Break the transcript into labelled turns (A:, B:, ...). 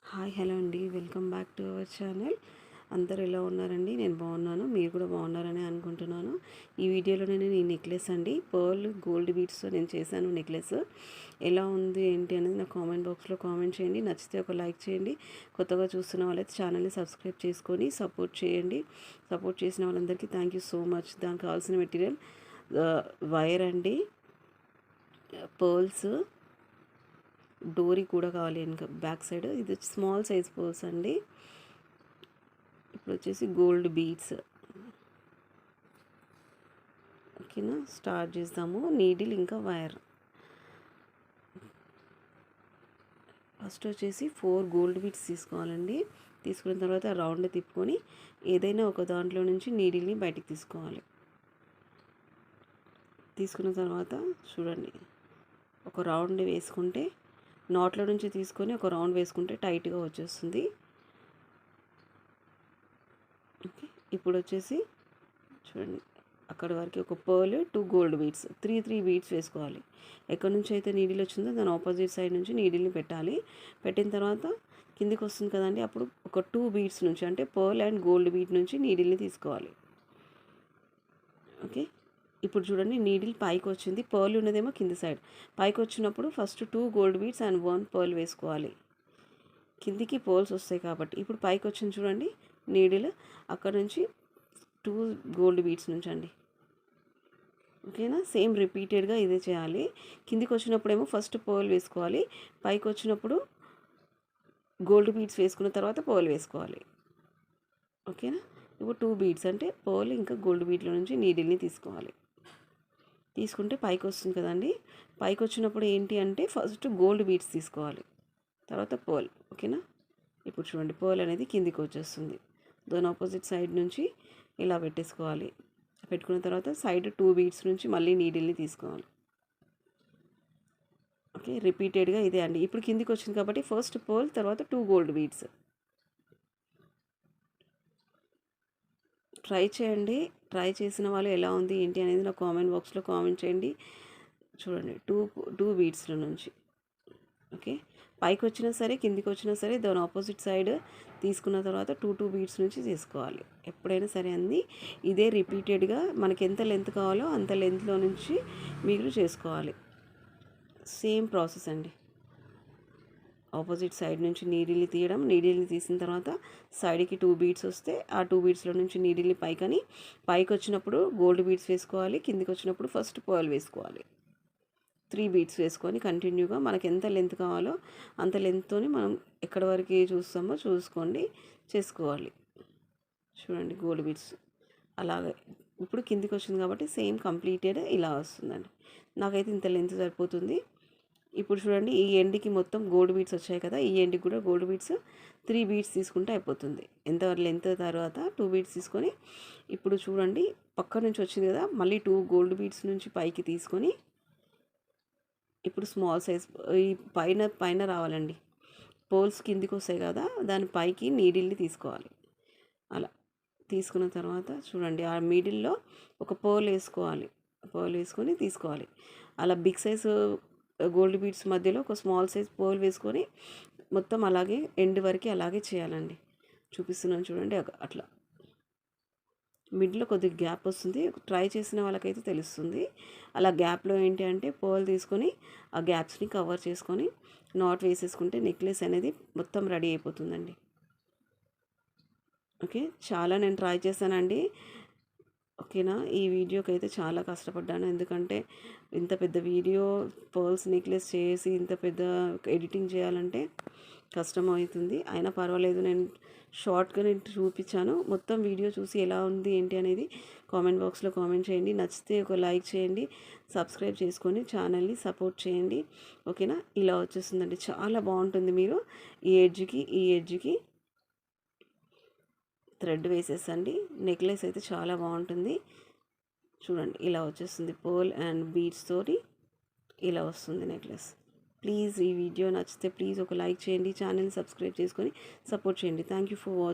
A: Hi hello అండి, welcome back to our channel. అందరు ఎలా ఉన్నారండి? నేను బాగున్నాను, మీరు కూడా బాగున్నారని అనుకుంటున్నాను. ఈ వీడియోలో నేను ఈ నెక్లెస్ అండి, పర్ల్ గోల్డ్ బీడ్స్తో నేను చేశాను నెక్లెస్. ఎలా ఉంది ఏంటి అనేది నా కామెంట్ బాక్స్లో కామెంట్ చేయండి. నచ్చితే ఒక లైక్ చేయండి. కొత్తగా చూస్తున్న వాళ్ళైతే ఛానల్ని సబ్స్క్రైబ్ చేసుకొని సపోర్ట్ చేయండి. సపోర్ట్ చేసిన వాళ్ళందరికీ థ్యాంక్ యూ సో మచ్. దానికి కావాల్సిన మెటీరియల్ వైర్ అండి, పర్ల్స్, డోరీ కూడా కావాలి ఇంకా బ్యాక్ సైడ్. ఇది స్మాల్ సైజ్ పర్ల్స్ అండి. ఇప్పుడు వచ్చేసి గోల్డ్ బీడ్స్. ఓకేనా, స్టార్ట్ చేద్దాము. నీడిల్ ఇంకా వైర్. ఫస్ట్ వచ్చేసి 4 గోల్డ్ బీడ్స్ తీసుకోవాలండి. తీసుకున్న తర్వాత రౌండ్ తిప్పుకొని ఏదైనా ఒక దాంట్లో నుంచి నీడిల్ని బయటికి తీసుకోవాలి. తీసుకున్న తర్వాత చూడండి, ఒక రౌండ్ వేసుకుంటే నాట్లో నుంచి తీసుకొని ఒక రౌండ్ వేసుకుంటే టైట్గా వచ్చేస్తుంది. ఓకే, ఇప్పుడు వచ్చేసి చూడండి, అక్కడ వరకు ఒక పర్ల్, 2 గోల్డ్ బీడ్స్, 3 బీడ్స్ వేసుకోవాలి. ఎక్కడి నుంచి అయితే నీడిల్ వచ్చిందో దాని ఆపోజిట్ సైడ్ నుంచి నీడిల్ని పెట్టాలి. పెట్టిన తర్వాత కిందికి వస్తుంది కదండి, అప్పుడు ఒక 2 బీడ్స్ నుంచి, అంటే పర్ల్ అండ్ గోల్డ్ బీడ్ నుంచి నీడిల్ని తీసుకోవాలి. ఓకే, ఇప్పుడు చూడండి, నీడిల్ పైకి వచ్చింది, పర్ల్ ఉన్నదేమో కింది సైడ్. పైకి వచ్చినప్పుడు first 2 gold beads and 1 pearl వేసుకోవాలి. కిందికి పర్ల్స్ వస్తాయి కాబట్టి. ఇప్పుడు పైకి వచ్చింది చూడండి నీడిల్, అక్కడ నుంచి 2 గోల్డ్ బీడ్స్ నుంచి అండి. ఓకేనా, సేమ్ రిపీటెడ్గా ఇదే చేయాలి. కిందికి వచ్చినప్పుడేమో ఫస్ట్ పర్ల్ వేసుకోవాలి, పైకి వచ్చినప్పుడు గోల్డ్ బీడ్స్ వేసుకున్న తర్వాత పర్ల్ వేసుకోవాలి. ఓకేనా, ఇప్పుడు 2 బీడ్స్ అంటే పర్ల్ ఇంకా గోల్డ్ బీడ్ల నుంచి నీడిల్ని తీసుకోవాలి. తీసుకుంటే పైకి వస్తుంది కదండి. పైకి వచ్చినప్పుడు ఏంటి అంటే ఫస్ట్ గోల్డ్ బీడ్స్ తీసుకోవాలి, తర్వాత పర్ల్. ఓకేనా, ఇప్పుడు చూడండి, పర్ల్ అనేది కిందికి వచ్చేస్తుంది. దాని ఆపోజిట్ సైడ్ నుంచి ఇలా పెట్టేసుకోవాలి. పెట్టుకున్న తర్వాత సైడ్ 2 బీడ్స్ నుంచి మళ్ళీ నీడిల్ని తీసుకోవాలి. ఓకే, రిపీటెడ్గా ఇదే అండి. ఇప్పుడు కిందికి వచ్చింది కాబట్టి ఫస్ట్ పర్ల్, తర్వాత 2 గోల్డ్ బీడ్స్. ట్రై చేయండి. ట్రై చేసిన వాళ్ళు ఎలా ఉంది ఏంటి అనేది నా కామెంట్ బాక్స్లో కామెంట్ చేయండి. చూడండి, టూ బీడ్స్ల నుంచి. ఓకే, పైకి వచ్చినా సరే కిందికి వచ్చినా సరే దాని ఆపోజిట్ సైడ్ తీసుకున్న తర్వాత 2 బీడ్స్ నుంచి తీసుకోవాలి. ఎప్పుడైనా సరే అంది ఇదే రిపీటెడ్గా మనకి ఎంత లెంత్ కావాలో అంత లెంత్లో నుంచి మీరు చేసుకోవాలి. సేమ్ ప్రాసెస్ అండి. ఆపోజిట్ సైడ్ నుంచి నీడిల్ని తీయడం, నీడిల్ని తీసిన తర్వాత సైడ్కి 2 బీడ్స్ వస్తే ఆ 2 బీడ్స్లో నుంచి నీడిల్ని పైకి వచ్చినప్పుడు గోల్డ్ బీడ్స్ వేసుకోవాలి, కిందికి వచ్చినప్పుడు ఫస్ట్ పర్ల్ వేసుకోవాలి. 3 బీడ్స్ వేసుకొని కంటిన్యూగా మనకి ఎంత లెంత్ కావాలో అంత లెంత్తోని మనం ఎక్కడి వరకు చూస్తామో చూసుకోండి, చేసుకోవాలి. చూడండి, గోల్డ్ బీడ్స్ అలాగే. ఇప్పుడు కిందికి వచ్చింది కాబట్టి సేమ్ కంప్లీటెడ్ ఇలా వస్తుందండి. నాకైతే ఇంత లెంత్ సరిపోతుంది. ఇప్పుడు చూడండి, ఈ ఎండ్కి మొత్తం గోల్డ్ బీడ్స్ వచ్చాయి కదా, ఈ ఎండ్కి కూడా గోల్డ్ బీడ్స్ 3 బీడ్స్ తీసుకుంటే అయిపోతుంది. ఎంత లెంత్ తర్వాత 2 బీడ్స్ తీసుకొని, ఇప్పుడు చూడండి పక్క నుంచి వచ్చింది కదా, మళ్ళీ 2 గోల్డ్ బీడ్స్ నుంచి పైకి తీసుకొని ఇప్పుడు స్మాల్ సైజ్ ఈ పైన పైన రావాలండి. పోల్స్ కిందికి వస్తాయి కదా, దాని పైకి నీడిల్ని తీసుకోవాలి. అలా తీసుకున్న తర్వాత చూడండి, ఆ మిడిల్లో ఒక పర్ల్ వేసుకోవాలి. పర్ల్ వేసుకొని తీసుకోవాలి. అలా బిగ్ సైజ్ గోల్డ్ బీడ్స్ మధ్యలో ఒక స్మాల్ సైజ్ పర్ల్ వేసుకొని మొత్తం అలాగే ఎండ్ వరకు అలాగే చేయాలండి. చూపిస్తున్నాను చూడండి, అట్లా మిడిల్లో కొద్దిగా గ్యాప్ వస్తుంది. ట్రై చేసిన వాళ్ళకైతే తెలుస్తుంది. అలా గ్యాప్లో ఏంటి అంటే పర్ల్ తీసుకొని ఆ గ్యాప్స్ని కవర్ చేసుకొని నాట్ వేసేసుకుంటే నెక్లెస్ అనేది మొత్తం రెడీ అయిపోతుందండి. ఓకే, చాలా నేను ట్రై చేశానండి. ఓకేనా, ఈ వీడియోకి అయితే చాలా కష్టపడ్డాను. ఎందుకంటే ఇంత పెద్ద వీడియో పర్ల్స్ నెక్లెస్ చేసి ఇంత పెద్ద ఎడిటింగ్ చేయాలంటే కష్టం అవుతుంది. అయినా పర్వాలేదు, నేను షార్ట్గా నేను చూపించాను. మొత్తం వీడియో చూసి ఎలా ఉంది ఏంటి అనేది కామెంట్ బాక్స్లో కామెంట్ చేయండి. నచ్చితే ఒక లైక్ చేయండి, సబ్స్క్రైబ్ చేసుకొని ఛానల్ని సపోర్ట్ చేయండి. ఓకేనా, ఇలా వచ్చేస్తుందండి, చాలా బాగుంటుంది. మీరు ఈ ఎడ్జ్కి థ్రెడ్ వేసేసండి. నెక్లెస్ అయితే చాలా బాగుంటుంది. చూడండి, ఇలా వచ్చేస్తుంది, పర్ల్ అండ్ బీడ్స్ తోటి ఇలా వస్తుంది నెక్లెస్. ప్లీజ్ ఈ వీడియో నచ్చితే ప్లీజ్ ఒక లైక్ చేయండి, ఛానల్ని సబ్స్క్రైబ్ చేసుకొని సపోర్ట్ చేయండి. Thank you for watching.